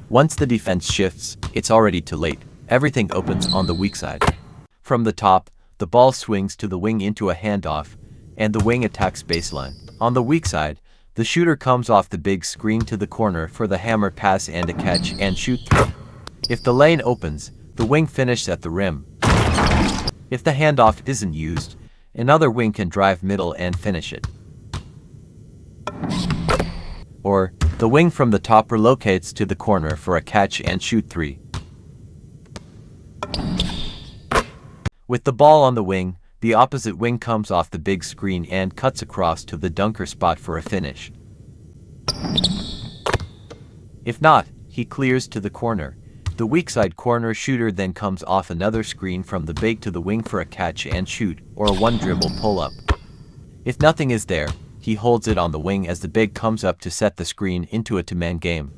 Once the defense shifts, it's already too late. Everything opens on the weak side. From the top, the ball swings to the wing into a handoff, and the wing attacks baseline. On the weak side, the shooter comes off the big screen to the corner for the hammer pass and a catch and shoot three. If the lane opens, the wing finishes at the rim. If the handoff isn't used, another wing can drive middle and finish it. Or, the wing from the top relocates to the corner for a catch and shoot three. With the ball on the wing, the opposite wing comes off the big screen and cuts across to the dunker spot for a finish. If not, he clears to the corner. The weak side corner shooter then comes off another screen from the big to the wing for a catch and shoot, or a one-dribble pull-up. If nothing is there, he holds it on the wing as the big comes up to set the screen into a two-man game.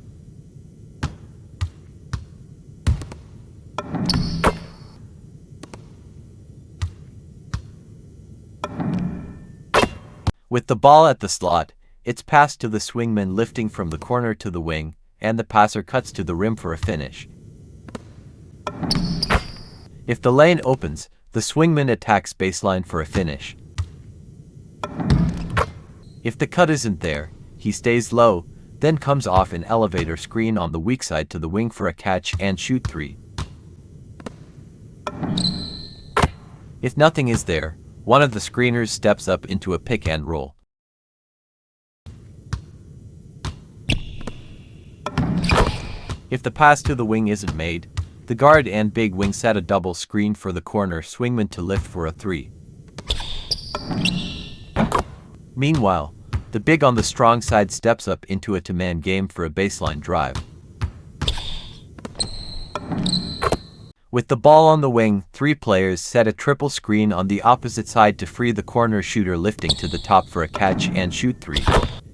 With the ball at the slot, it's passed to the swingman lifting from the corner to the wing, and the passer cuts to the rim for a finish. If the lane opens, the swingman attacks baseline for a finish. If the cut isn't there, he stays low, then comes off an elevator screen on the weak side to the wing for a catch and shoot three. If nothing is there, one of the screeners steps up into a pick and roll. If the pass to the wing isn't made, the guard and big wing set a double screen for the corner swingman to lift for a three. Meanwhile, the big on the strong side steps up into a two-man game for a baseline drive. With the ball on the wing, three players set a triple screen on the opposite side to free the corner shooter lifting to the top for a catch and shoot three.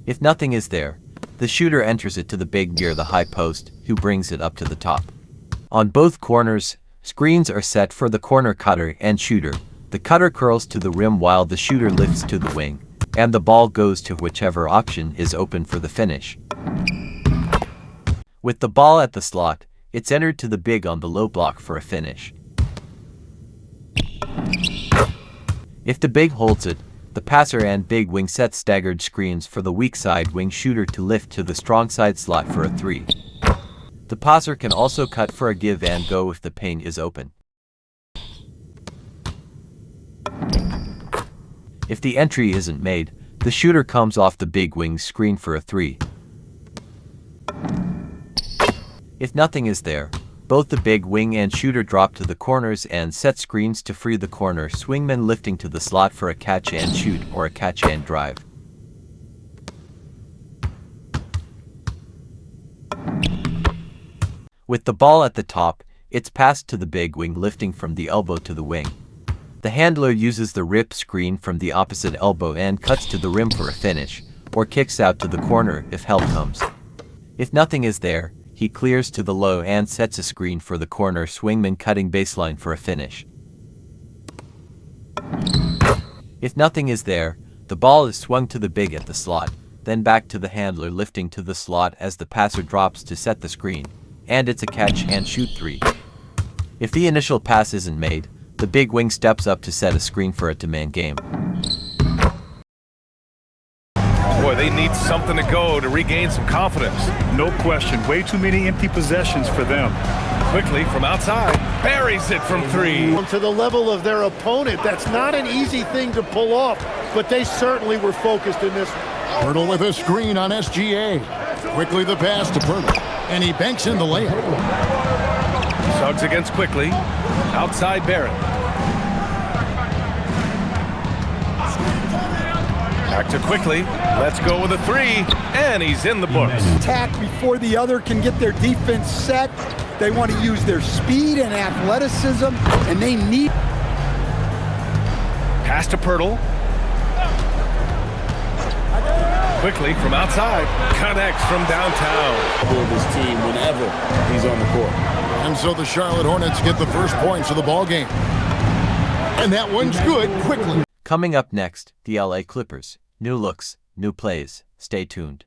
If nothing is there, the shooter enters it to the big near the high post, who brings it up to the top. On both corners, screens are set for the corner cutter and shooter. The cutter curls to the rim while the shooter lifts to the wing, and the ball goes to whichever option is open for the finish. With the ball at the slot, it's entered to the big on the low block for a finish. If the big holds it, the passer and big wing set staggered screens for the weak side wing shooter to lift to the strong side slot for a three. The passer can also cut for a give and go if the paint is open. If the entry isn't made, the shooter comes off the big wing screen for a three. If nothing is there, both the big wing and shooter drop to the corners and set screens to free the corner swingman lifting to the slot for a catch and shoot or a catch and drive. With the ball at the top, it's passed to the big wing lifting from the elbow to the wing. The handler uses the rip screen from the opposite elbow and cuts to the rim for a finish, or kicks out to the corner if help comes. If nothing is there, he clears to the low and sets a screen for the corner swingman cutting baseline for a finish. If nothing is there, the ball is swung to the big at the slot, then back to the handler lifting to the slot as the passer drops to set the screen, and it's a catch and shoot three. If the initial pass isn't made, the big wing steps up to set a screen for a two-man game. Boy, they need something to go to regain some confidence. No question. Way too many empty possessions for them. Quickly from outside, buries it from three. To the level of their opponent, that's not an easy thing to pull off, but they certainly were focused in this. Pirtle with a screen on SGA. Quickly the pass to Pirtle, and he banks in the layup. Suggs against Quickley. Outside Barrett. Back to Quickley. Let's go with a three, and he's in the books. Attack before the other can get their defense set. They want to use their speed and athleticism, and they need. Pass to Pirtle. Quickly from outside. Connects from downtown. Build his team whenever he's on the court. And so the Charlotte Hornets get the first points of the ball game. And that one's good. Quickly. Coming up next, the LA Clippers. New looks, new plays. Stay tuned.